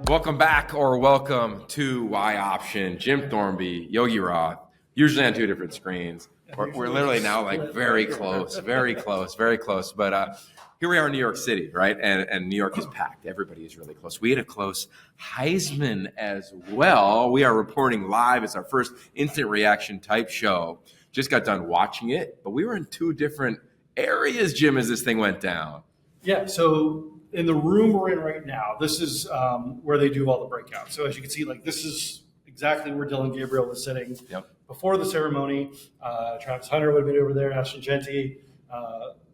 Welcome back or welcome to Y Option. Jim Thornby, Yogi Roth, usually on two different screens. We're literally now like very close. But here we are in New York City, right? And New York is packed. Everybody is really close. We had a close Heisman as well. We are reporting live. It's our first instant reaction type show. Just got done watching it, but we were in two different areas, Jim, as this thing went down. Yeah, so in the room we're in right now, this is where they do all the breakouts. So as you can see, like this is exactly where Dylan Gabriel was sitting before the ceremony. Travis Hunter would have been over there, Ashton Genty,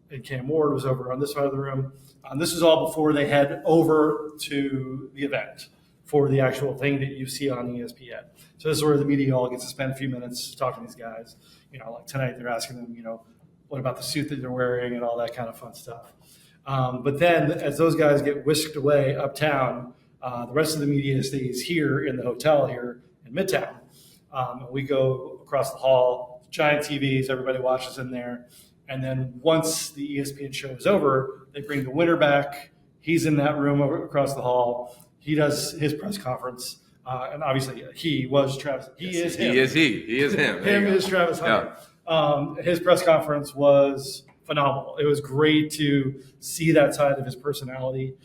and Cam Ward was over on this side of the room. This is all before they head over to the event for the actual thing that you see on ESPN. So this is where the media all gets to spend a few minutes talking to these guys. You know, like tonight they're asking them, you know, what about the suit that they're wearing and all that kind of fun stuff. But then as those guys get whisked away uptown, the rest of the media stays here in the hotel here in Midtown. We go across the hall, giant TVs, everybody watches in there. And then once the ESPN show is over, they bring the winner back. He's in that room over across the hall. He does his press conference. And obviously he was Travis. He is him. He is him. Him is Travis Hunter. Yeah. His press conference was phenomenal. It was great to see that side of his personality.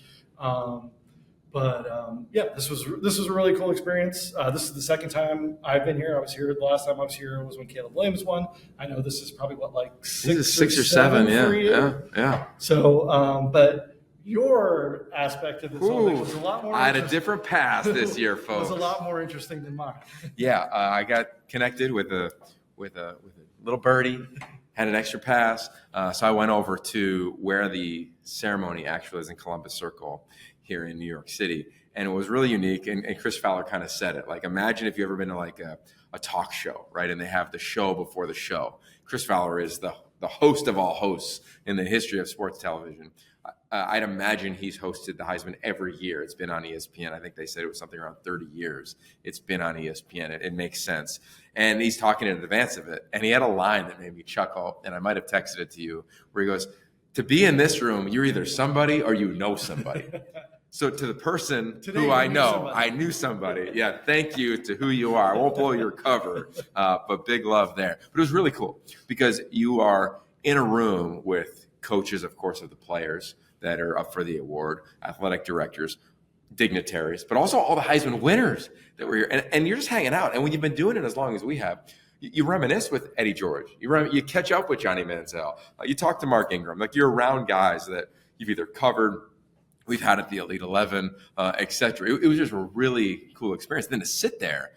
This was a really cool experience. This is the second time I've been here. I was here the last time I was here was when Caleb Williams won. I know this is probably six or seven for you. Yeah. So, but your aspect of this whole thing was a lot more. I had a different pass this year, folks. It was a lot more interesting than mine. Yeah, I got connected with a little birdie. Had an extra pass, so I went over to where the ceremony actually is in Columbus Circle here in New York City, and it was really unique. And Chris Fowler kind of said it. Like, imagine if you ever been to like a talk show, right? And they have the show before the show. Chris Fowler is the host of all hosts in the history of sports television. I'd imagine he's hosted the Heisman every year. It's been on ESPN. I think they said it was something around 30 years. It's been on ESPN. It makes sense. And he's talking in advance of it. And he had a line that made me chuckle, and I might have texted it to you, where he goes, "To be in this room, you're either somebody or you know somebody." So to the person who I know, I knew somebody. Yeah, thank you to who you are. I won't blow your cover, but big love there. But it was really cool because you are in a room with coaches, of course, of the players that are up for the award, athletic directors, dignitaries, but also all the Heisman winners that were here. And you're just hanging out. And when you've been doing it as long as we have, you reminisce with Eddie George. You catch up with Johnny Manziel. You talk to Mark Ingram. Like, you're around guys that you've either covered, we've had at the Elite 11, et cetera. It was just a really cool experience. Then to sit there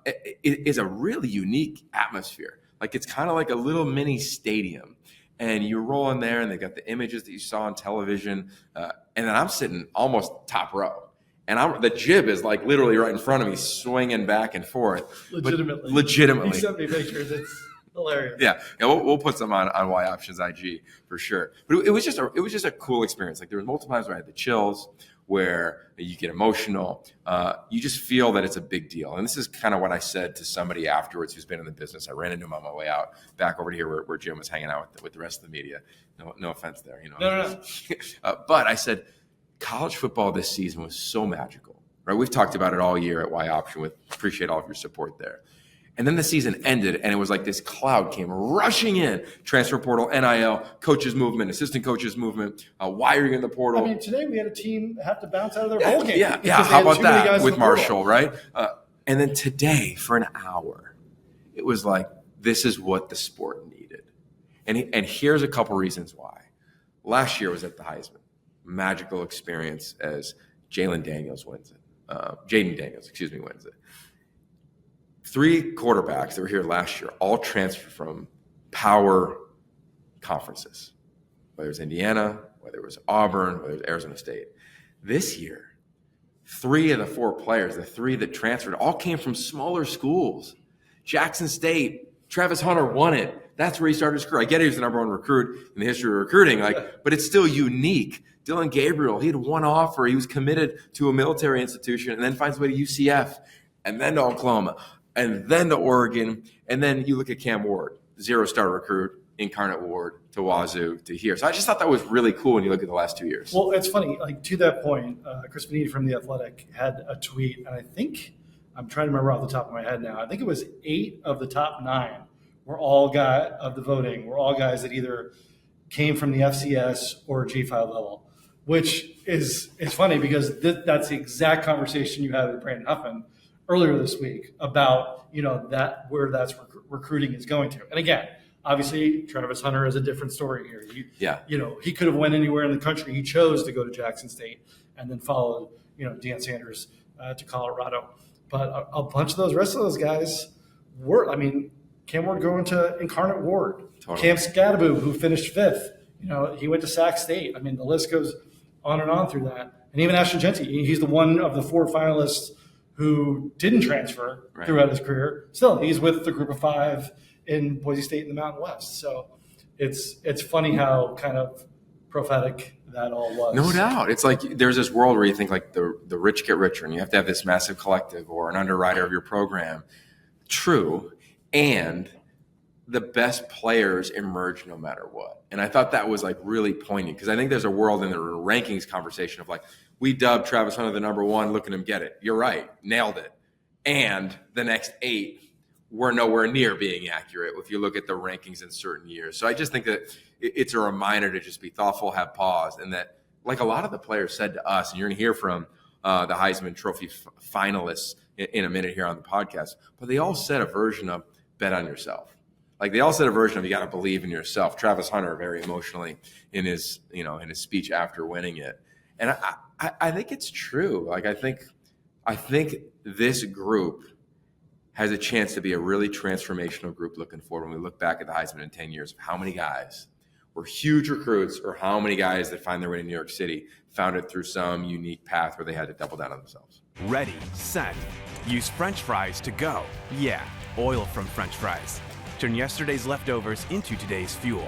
it is a really unique atmosphere. Like, it's kind of like a little mini stadium. And you roll in there, and they got the images that you saw on television. And then I'm sitting almost top row. And the jib is like literally right in front of me, swinging back and forth. Legitimately. He sent me pictures. It's hilarious. Yeah, we'll put some on Y Options IG for sure. But it was just a cool experience. Like, there was multiple times where I had the chills, where you get emotional. You just feel that it's a big deal. And this is kind of what I said to somebody afterwards who's been in the business. I ran into him on my way out back over to here where Jim was hanging out with the rest of the media. No offense there, you know. No. But I said, college football this season was so magical, right? We've talked about it all year at Y Option. Appreciate all of your support there. And then the season ended, and it was like this cloud came rushing in. Transfer portal, NIL, coaches movement, assistant coaches movement, wiring in the portal. I mean, today we had a team have to bounce out of their bowl game. Yeah. How about that with Marshall, right? And then today, for an hour, it was like, this is what the sport needed. And here's a couple reasons why. Last year was at the Heisman. Magical experience as Jaden Daniels wins it. Wins it. 3 quarterbacks that were here last year all transferred from power conferences, whether it was Indiana, whether it was Auburn, whether it was Arizona State. This year, 3 of the 4 players, the 3 that transferred, all came from smaller schools. Jackson State, Travis Hunter won it. That's where he started his career. I get he was the number 1 recruit in the history of recruiting, but it's still unique. Dylan Gabriel, he had one offer. He was committed to a military institution and then finds a way to UCF and then to Oklahoma and then to Oregon. And then you look at Cam Ward, 0-star recruit Incarnate Ward to Wazoo to here. So I just thought that was really cool when you look at the last 2 years. Well, it's funny. Like to that point, Chris Beniti from The Athletic had a tweet, and I think I'm trying to remember off the top of my head now. I think it was 8 of the top 9 were all guys of the voting were all guys that either came from the FCS or G5 level, which is funny because that's the exact conversation you had with Brandon Huffman earlier this week about that where that's recruiting is going to. And again, obviously Travis Hunter is a different story here. He could have went anywhere in the country. He chose to go to Jackson State and then followed Dan Sanders to Colorado. But a bunch of those rest of those guys were. I mean, Cam Ward going to Incarnate Ward. Totally. Cam Scadaboo, who finished 5th, he went to Sac State. I mean, the list goes on and on through that. And even Ashton Jeanty, he's the one of the 4 finalists who didn't transfer throughout his career. Still, he's with the group of 5 in Boise State in the Mountain West. So it's funny how kind of prophetic that all was. No doubt. It's like there's this world where you think like the rich get richer and you have to have this massive collective or an underwriter of your program. True. And the best players emerge no matter what. And I thought that was like really poignant because I think there's a world in the rankings conversation of like, we dubbed Travis Hunter the number 1. Look at him get it. You're right. Nailed it. And the next 8 were nowhere near being accurate if you look at the rankings in certain years. So I just think that it's a reminder to just be thoughtful, have pause, and that like a lot of the players said to us, and you're going to hear from the Heisman Trophy finalists in a minute here on the podcast, but they all said a version of bet on yourself. Like they all said a version of you got to believe in yourself. Travis Hunter very emotionally in his speech after winning it. And I think it's true. Like I think this group has a chance to be a really transformational group looking forward when we look back at the Heisman in 10 years of how many guys were huge recruits or how many guys that find their way to New York City found it through some unique path where they had to double down on themselves. Ready, set. Use French fries to go. Yeah, oil from French fries. Turn yesterday's leftovers into today's fuel.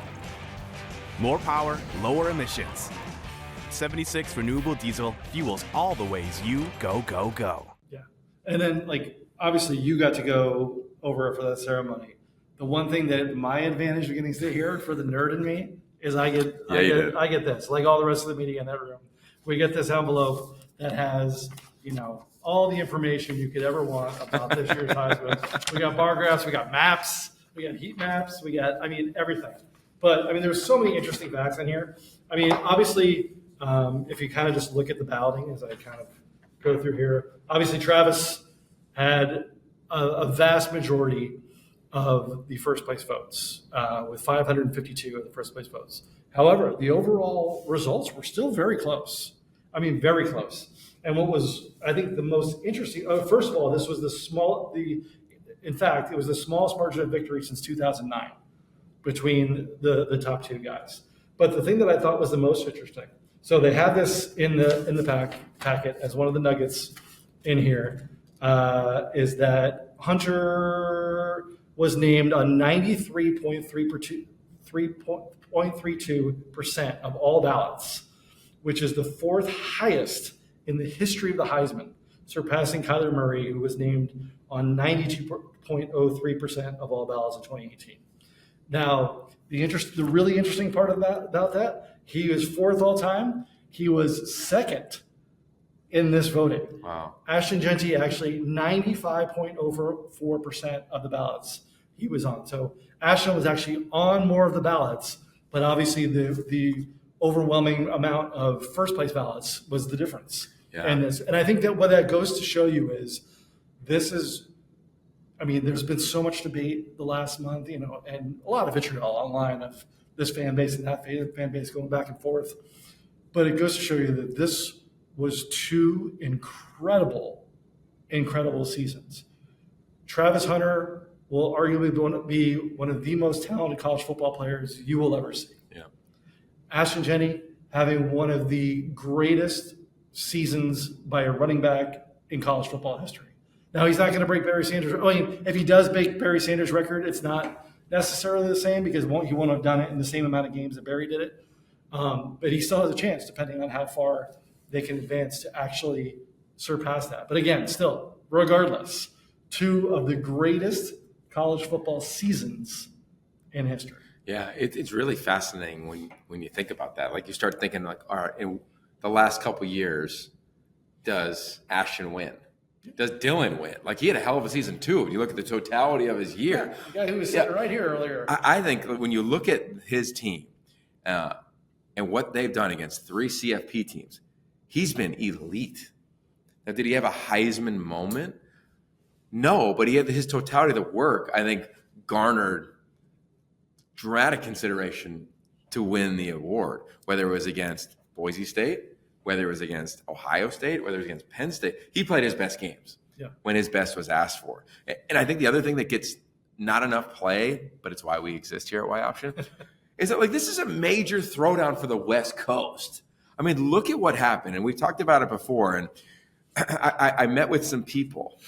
More power, lower emissions. 76 renewable diesel fuels all the ways you go, go, go. Yeah. And then obviously you got to go over for that ceremony. The one thing that my advantage of getting to sit here for the nerd in me is I get this, like all the rest of the media in that room. We get this envelope that has, all the information you could ever want about this year's Heisman. We got bar graphs, we got maps, we got heat maps, we got, everything. But, there's so many interesting facts in here. Obviously, if you kind of just look at the balloting as I kind of go through here, obviously Travis had a vast majority of the first place votes, with 552 of the first place votes. However, the overall results were still very close. Very close. And what was, I think, the most interesting, first of all, this was in fact, it was the smallest margin of victory since 2009 between the top 2 guys. But the thing that I thought was the most interesting, so they have this in the packet as one of the nuggets in here, is that Hunter was named on 93.32% of all ballots, which is the 4th highest in the history of the Heisman, surpassing Kyler Murray, who was named on 92.03% of all ballots in 2018. Now, the really interesting part about that, he was 4th all time. He was 2nd in this voting. Wow. Ashton Jeanty actually 95.04% of the ballots he was on. So Ashton was actually on more of the ballots, but obviously the overwhelming amount of first place ballots was the difference in this. And I think that what that goes to show you is there's been so much debate the last month, and a lot of vitriol online of this fan base and that fan base going back and forth. But it goes to show you that this was 2 incredible seasons. Travis Hunter will arguably be one of the most talented college football players you will ever see. Yeah. Ashton Jeanty having one of the greatest seasons by a running back in college football history. Now, he's not going to break Barry Sanders. If he does break Barry Sanders' record, it's not necessarily the same because he won't have done it in the same amount of games that Barry did it. But he still has a chance, depending on how far they can advance to actually surpass that. But again, still, regardless, 2 of the greatest college football seasons in history. Yeah, it's really fascinating when you think about that. Like you start thinking like, all right, in the last couple of years, does Ashton win? Does Dylan win? Like he had a hell of a season too. When you look at the totality of his year, The guy who was sitting right here earlier. I think when you look at his team and what they've done against 3 CFP teams, he's been elite. Now, did he have a Heisman moment? No, but he had his totality of the work, I think, garnered dramatic consideration to win the award, whether it was against Boise State, whether it was against Ohio State, whether it was against Penn State. He played his best games when his best was asked for. And I think the other thing that gets not enough play, but it's why we exist here at Y Option, is that like this is a major throwdown for the West Coast. I mean, look at what happened. And we've talked about it before. And I met with some people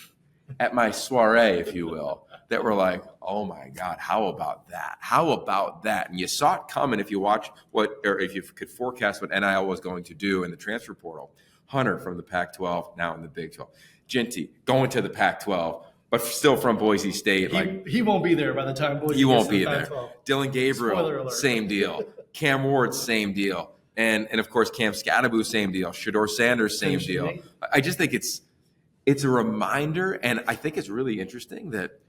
at my soiree, if you will, that were like, oh my God, how about that? How about that? And you saw it coming if you watch or if you could forecast what NIL was going to do in the transfer portal. Hunter from the Pac-12, now in the Big 12. Ginty going to the Pac-12, but still from Boise State. He won't be there by the time Boise he won't gets to be the there. Pac-12. Dylan Gabriel, same deal. Cam Ward, same deal. And of course, Cam Scadaboo, same deal. Shador Sanders, same deal. I just think it's a reminder, and I think it's really interesting that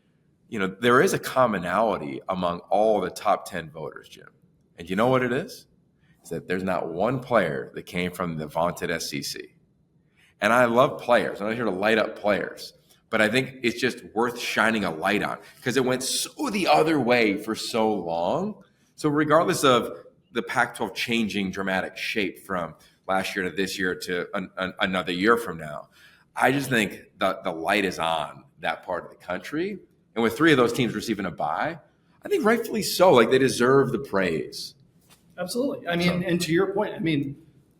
there is a commonality among all the top 10 voters, Jim. And you know what it is? It's that there's not one player that came from the vaunted SEC. And I love players. I'm not here to light up players. But I think it's just worth shining a light on because it went so the other way for so long. So regardless of the Pac-12 changing dramatic shape from last year to this year to another year from now, I just think the light is on that part of the country. And with 3 of those teams receiving a bye, I think rightfully so. Like they deserve the praise. Absolutely. I mean, and to your point, I mean,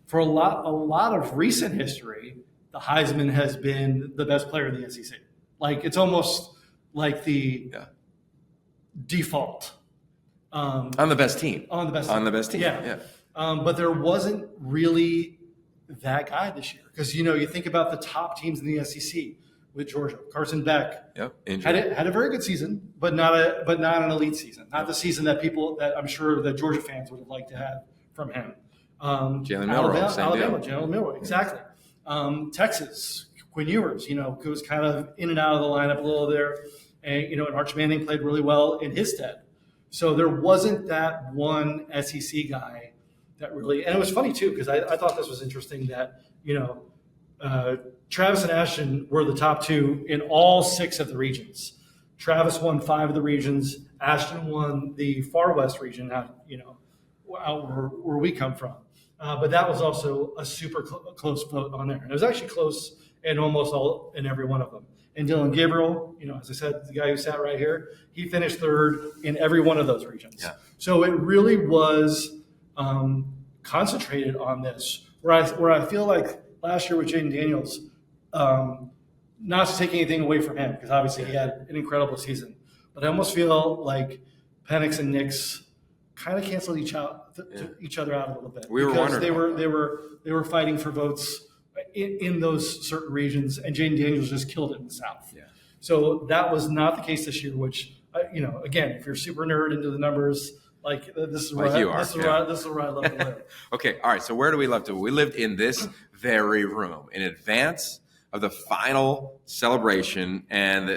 for a lot of recent history, the Heisman has been the best player in the SEC. Like it's almost like the default. On the best team. On the best team. Yeah. But there wasn't really that guy this year because you think about the top teams in the SEC with Georgia, Carson Beck. Injured. Had a very good season, but not an elite season. Not the season that I'm sure that Georgia fans would have liked to have from him. Jalen Milroe, Alabama, Jalen Milroe, exactly. Texas, Quinn Ewers, who was kind of in and out of the lineup a little there, and Arch Manning played really well in his stead. So there wasn't that one SEC guy that really, and it was funny too because I thought this was interesting that Travis and Ashton were the top 2 in all 6 of the regions. Travis won 5 of the regions. Ashton won the Far West region, out where we come from. But that was also a super close vote on there. And it was actually close in in every one of them. And Dylan Gabriel, as I said, the guy who sat right here, he finished 3rd in every one of those regions. Yeah. So it really was concentrated on this, where I feel like last year with Jaden Daniels, not to take anything away from him, because obviously he had an incredible season, but I almost feel like Penix and Nix kind of canceled each other out a little bit. We were because wondering they were fighting for votes in those certain regions, and Jaden Daniels just killed it in the South. Yeah. So that was not the case this year. Which again, if you're super nerd into the numbers, like this is where this is where I love to live. Okay, all right. So where do we love to? We lived in this very room in advance of the final celebration and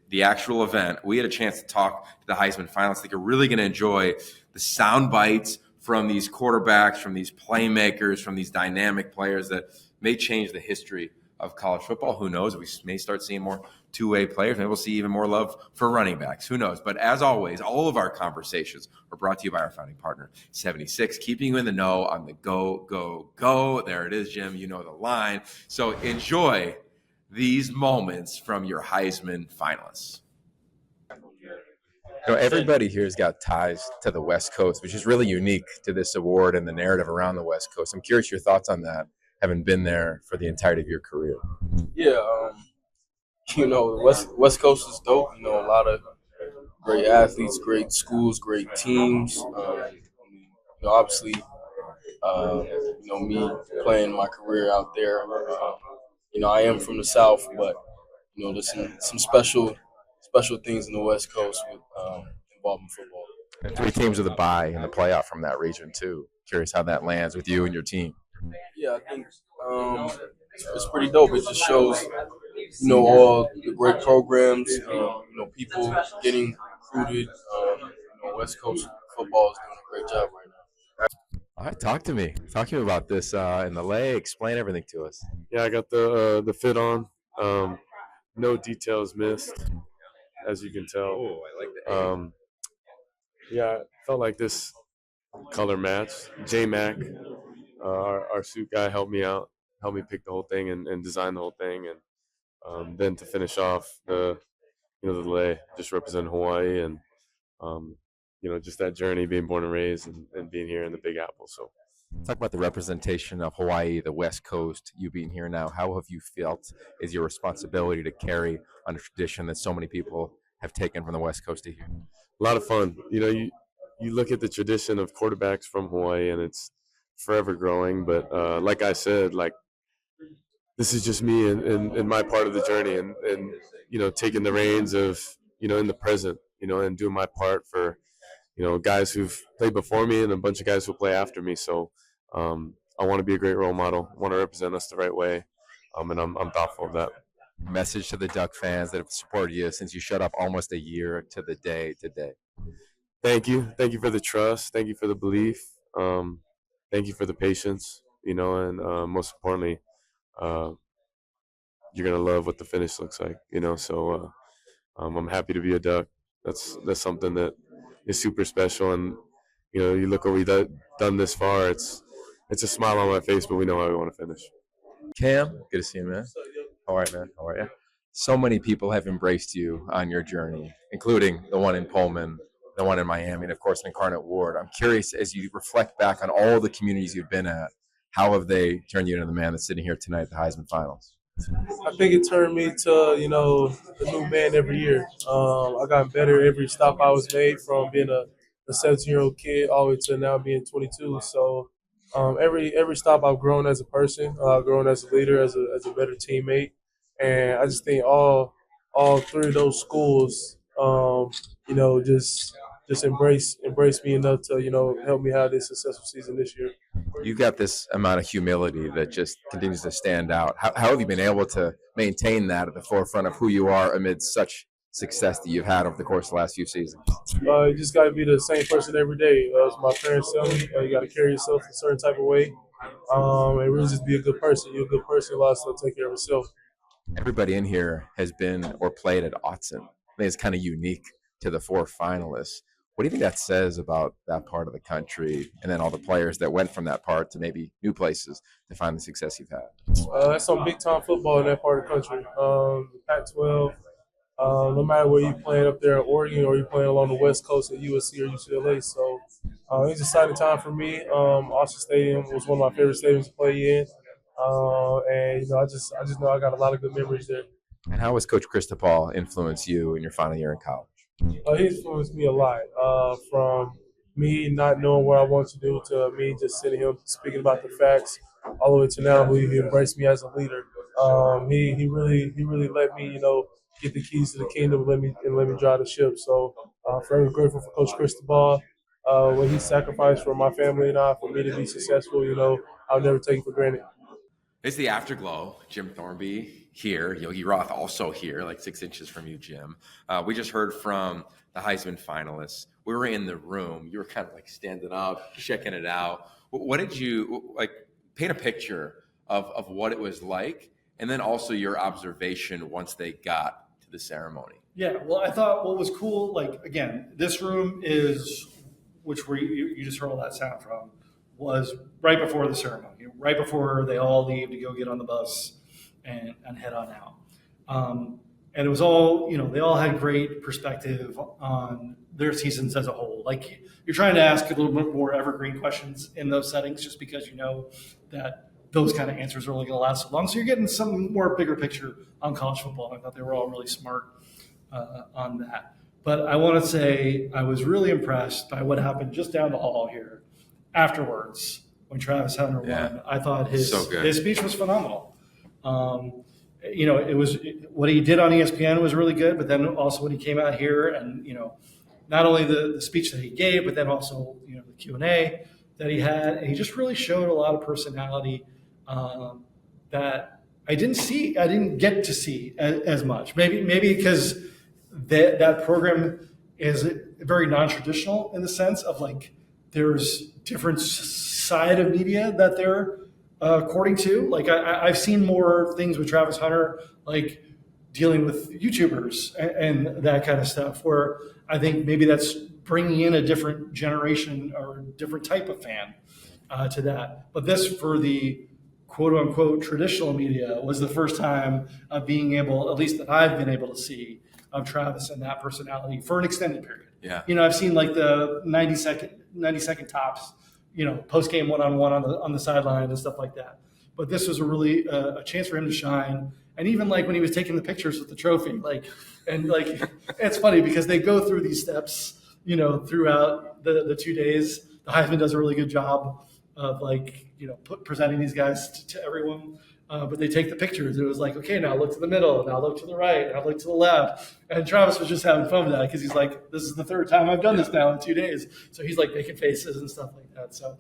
the actual event. We had a chance to talk to the Heisman finalists. I think you're really going to enjoy the sound bites from these quarterbacks, from these playmakers, from these dynamic players that may change the history of college football. Who knows? We may start seeing more two-way players. Maybe we'll see even more love for running backs. Who knows? But as always, all of our conversations are brought to you by our founding partner, 76, keeping you in the know on the go, go, go. There it is, Jim. You know the line. So enjoy these moments from your Heisman finalists. Everybody here has got ties to the West Coast, which is really unique to this award and the narrative around the West Coast. I'm curious your thoughts on that, having been there for the entirety of your career. Yeah, West Coast is dope. A lot of great athletes, great schools, great teams. Obviously, me playing my career out there. I am from the South, but there's some special things in the West Coast with involving football. And 3 teams with a bye in the playoff from that region too. Curious how that lands with you and your team. Yeah, I think it's pretty dope. It just shows, all the great programs, people getting recruited. West Coast football is doing a great job right now. All right, talk to me. Talk to me about this in the leg. Explain everything to us. Yeah, I got the fit on. No details missed, as you can tell. Oh, I like that. Yeah, I felt like this color match. J Mac, our suit guy, helped me out, helped me pick the whole thing and design the whole thing, and then to finish off the lei, just representing Hawaii and just that journey, being born and raised and being here in the Big Apple. So. Talk about the representation of Hawaii, the West Coast, you being here now. How have you felt is your responsibility to carry on a tradition that so many people have taken from the West Coast to here? A lot of fun. You look at the tradition of quarterbacks from Hawaii, and it's forever growing. But like I said, this is just me in my part of the journey, and taking the reins of in the present, and doing my part for guys who've played before me and a bunch of guys who play after me. So I want to be a great role model. I want to represent us the right way, and I'm thoughtful of that. Message to the Duck fans that have supported you since you showed up almost a year to the day today. Thank you for the trust. Thank you for the belief. Thank you for the patience. And most importantly, you're gonna love what the finish looks like. So I'm happy to be a Duck. That's something that is super special. And you look what we've done this far. It's a smile on my face, but we know how we want to finish. Cam, good to see you, man. All right, man. How are you? So many people have embraced you on your journey, including the one in Pullman, the one in Miami, and of course in Incarnate Ward. I'm curious, as you reflect back on all the communities you've been at, how have they turned you into the man that's sitting here tonight at the Heisman Finals? I think it turned me to, a new man every year. I got better every stop I was made, from being a 17-year-old kid all the way to now being 22. So every stop I've grown as a person, grown as a leader, as a better teammate. And I just think all three of those schools, just embrace me enough to, help me have this successful season this year. You've got this amount of humility that just continues to stand out. How have you been able to maintain that at the forefront of who you are amid such success that you've had over the course of the last few seasons? You just got to be the same person every day. As my parents tell me, you got to carry yourself a certain type of way, and really just be a good person. You're a good person, a lot of stuff, take care of yourself. Everybody in here has been or played at Autzen. I think it's kind of unique to the 4 finalists. What do you think that says about that part of the country, and then all the players that went from that part to maybe new places to find the success you've had? That's some big-time football in that part of the country. The Pac-12, no matter where you're playing up there in Oregon or you're playing along the West Coast at USC or UCLA. So it's an exciting time for me. Austin Stadium was one of my favorite stadiums to play in. And I just know I got a lot of good memories there. And how has Coach Cristobal influenced you in your final year in college? He influenced me a lot, from me not knowing what I want to do to me just sitting here speaking about the facts, all the way to now who he embraced me as a leader. He really let me, get the keys to the kingdom and let me drive the ship. So forever grateful for Coach Cristobal. What he sacrificed for my family and I, for me to be successful, I'll never take it for granted. It's the Afterglow. Jim Thornby here. Yogi Roth also here, like 6 inches from you, Jim. We just heard from the Heisman finalists. We were in the room. You were kind of like standing up, checking it out. What did you, paint a picture of what it was like, and then also your observation once they got to the ceremony? Yeah, well, I thought what was cool, again, this room is, which where you just heard all that sound from, was right before the ceremony, right before they all leave to go get on the bus and head on out. And it was all, they all had great perspective on their seasons as a whole. You're trying to ask a little bit more evergreen questions in those settings, just because you know that those kind of answers are only going to last so long. So you're getting some more bigger picture on college football. I thought they were all really smart on that. But I want to say I was really impressed by what happened just down the hall here afterwards when Travis Hunter won. I thought his speech was phenomenal. It was what he did on ESPN was really good, but then also when he came out here and not only the speech that he gave, but then also the Q&A that he had, and he just really showed a lot of personality that I didn't get to see as much. Maybe because that program is very non-traditional in the sense of like there's different side of media that they're according to. Like I've seen more things with Travis Hunter, like dealing with YouTubers and that kind of stuff, where I think maybe that's bringing in a different generation or different type of fan to that. But this, for the quote unquote traditional media, was the first time of being able, at least that I've been able to see, of Travis and that personality for an extended period. Yeah. I've seen like the 90 second tops, post game one-on-one on the sideline and stuff like that. But this was a really a chance for him to shine. And even like when he was taking the pictures with the trophy, it's funny because they go through these steps, throughout the 2 days. The Heisman does a really good job of presenting these guys to everyone. But they take the pictures. It was like, okay, now look to the middle, now look to the right, now look to the left. And Travis was just having fun with that because he's like, this is the third time I've done this now in 2 days. So he's like making faces and stuff like that. So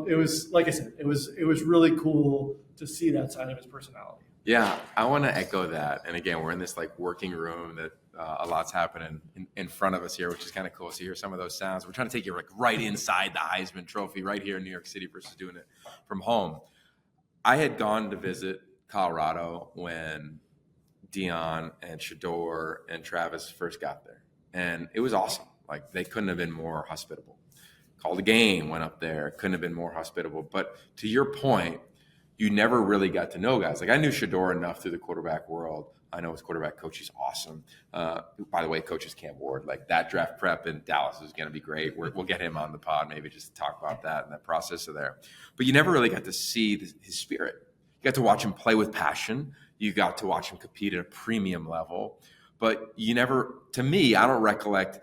it was, like I said, it was really cool to see that side of his personality. Yeah, I want to echo that. And again, we're in this like working room that a lot's happening in front of us here, which is kind of cool. So you hear some of those sounds. We're trying to take you like right inside the Heisman Trophy right here in New York City versus doing it from home. I had gone to visit Colorado when Dion and Shador and Travis first got there. And it was awesome. Like they couldn't have been more hospitable. Called a game, went up there, couldn't have been more hospitable. But to your point, you never really got to know guys. Like I knew Shador enough through the quarterback world. I know his quarterback coach is awesome. By the way, coach is Cam Ward. Like that draft prep in Dallas is going to be great. We'll get him on the pod, maybe just to talk about that and that process of there. But you never really got to see his spirit. You got to watch him play with passion. You got to watch him compete at a premium level. But you never, to me, I don't recollect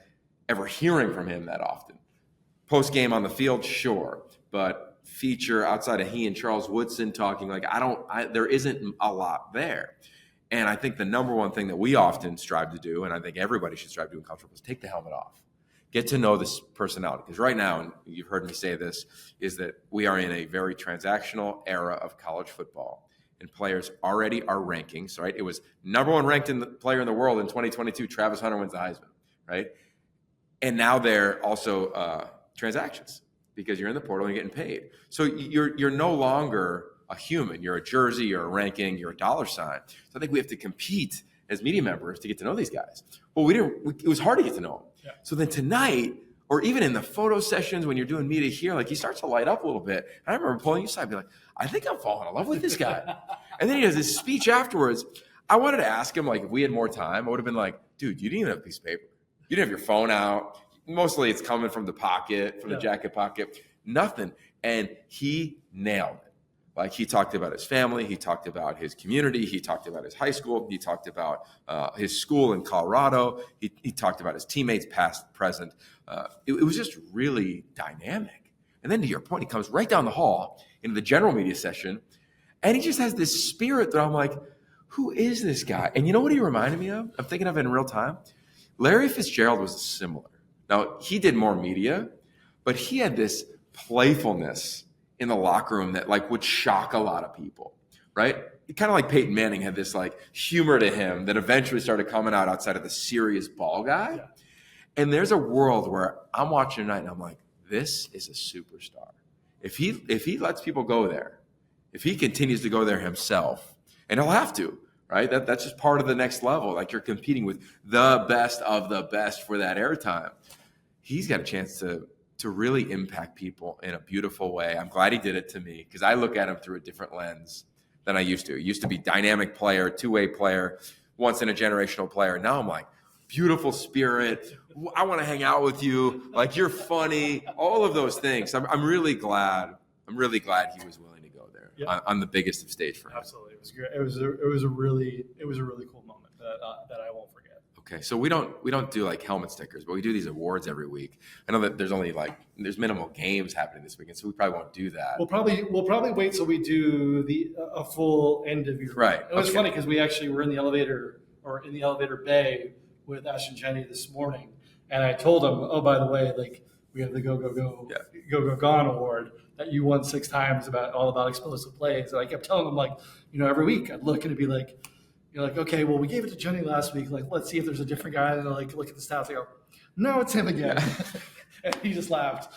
ever hearing from him that often. Post game on the field, sure. But feature outside of he and Charles Woodson talking, there isn't a lot there. And I think the number one thing that we often strive to do, and I think everybody should strive to do in college football, is take the helmet off. Get to know this personality. Because right now, and you've heard me say this, is that we are in a very transactional era of college football. And players already are rankings, right? It was number one ranked player in the world in 2022, Travis Hunter wins the Heisman, right? And now they're also transactions because you're in the portal and you're getting paid. So you're no longer a human. You're a jersey, you're a ranking, you're a dollar sign. So I think we have to compete as media members to get to know these guys. Well, it was hard to get to know them. Yeah. So then tonight, or even in the photo sessions when you're doing media here, like he starts to light up a little bit. And I remember pulling you aside and be like, I think I'm falling in love with this guy. And then he has this speech afterwards. I wanted to ask him, like, if we had more time, I would have been like, dude, you didn't even have a piece of paper. You didn't have your phone out. Mostly it's coming from the pocket, from the jacket pocket, nothing. And he nailed it. Like he talked about his family. He talked about his community. He talked about his high school. He talked about his school in Colorado. He talked about his teammates, past, present. It was just really dynamic. And then to your point, he comes right down the hall into the general media session, and he just has this spirit that I'm like, who is this guy? And you know what he reminded me of? I'm thinking of it in real time. Larry Fitzgerald was similar. Now, he did more media, but he had this playfulness in the locker room that like would shock a lot of people, right? Kind of like Peyton Manning had this like humor to him that eventually started coming out outside of the serious ball guy. Yeah. And there's a world where I'm watching tonight and I'm like, this is a superstar. If he lets people go there, if he continues to go there himself, and he'll have to, right? That's just part of the next level. Like you're competing with the best of the best for that airtime. He's got a chance to really impact people in a beautiful way. I'm glad he did it to me because I look at him through a different lens than I used to. He used to be dynamic player, two-way player, once in a generational player. Now I'm like, beautiful spirit. I want to hang out with you. Like you're funny. All of those things. I'm really glad. I'm really glad he was willing to go there on the biggest of stage for him. Absolutely, it was great. It was a really cool moment that I won't forget. Okay, so we don't do like helmet stickers, but we do these awards every week. I know that there's minimal games happening this weekend, so we probably won't do that. We'll probably wait till we do a full end of year. Right. It was funny because we actually were in the elevator bay with Ash and Jenny this morning, And I told him, oh, by the way, like we have the Go Gone award that you won 6 times all about explosive plays. And I kept telling him, like, every week I'd look and it'd be like, okay, well, we gave it to Johnny last week. Like, let's see if there's a different guy. And I like look at the stats. I go, no, it's him again. Yeah. And he just laughed.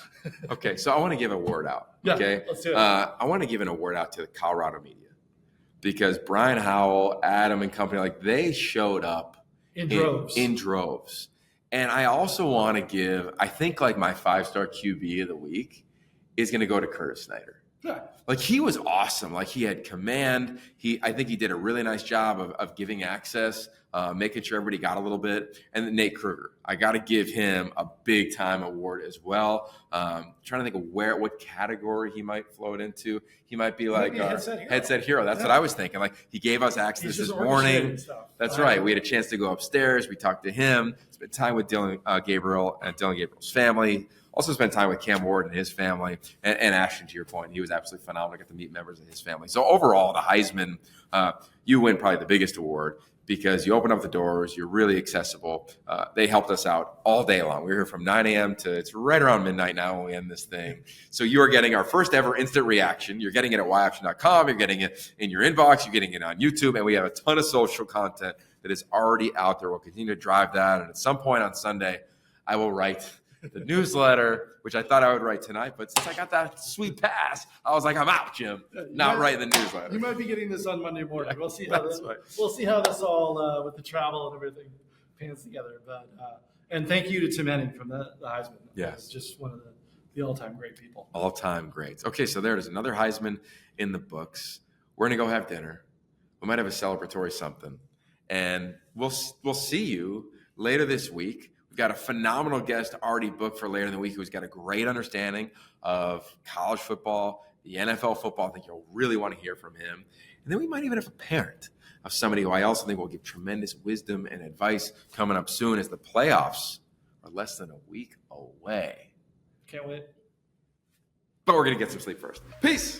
Okay, so I want to give a word out. Yeah, okay, let's do it. I want to give an award out to the Colorado media because Brian Howell, Adam, and company, like, they showed up in droves. And I also want to give, I think, like, my 5-star QB of the week is going to go to Curtis Snyder. Yeah. Like, he was awesome. Like, he had command. I think he did a really nice job of giving access, making sure everybody got a little bit. And then Nate Kruger, I got to give him a big time award as well. Trying to think of what category he might float into. He might be like headset hero. That's what I was thinking. Like, he gave us access this morning. That's right. We had a chance to go upstairs. We talked to him. Spent time with Dylan Gabriel and Dylan Gabriel's family. Also spent time with Cam Ward and his family, and Ashton, to your point. He was absolutely phenomenal. I got to meet members of his family. So overall, the Heisman, you win probably the biggest award because you open up the doors. You're really accessible. They helped us out all day long. We were here from 9 a.m. to it's right around midnight now when we end this thing. So you are getting our first ever instant reaction. You're getting it at yoption.com. You're getting it in your inbox. You're getting it on YouTube. And we have a ton of social content that is already out there. We'll continue to drive that. And at some point on Sunday, I will write the newsletter, which I thought I would write tonight, but since I got that sweet pass, I was like, I'm out, Jim. Not writing the newsletter. You might be getting this on Monday morning. We'll see how we'll see how this all with the travel and everything pans together. But and thank you to Tim Henning from the Heisman. Yes, just one of the all-time great people. All-time greats. Okay, so there's another Heisman in the books. We're gonna go have dinner. We might have a celebratory something, and we'll see you later this week. We've got a phenomenal guest already booked for later in the week who's got a great understanding of college football, the NFL football. I think you'll really want to hear from him. And then we might even have a parent of somebody who I also think will give tremendous wisdom and advice coming up soon as the playoffs are less than a week away. Can't wait. But we're going to get some sleep first. Peace.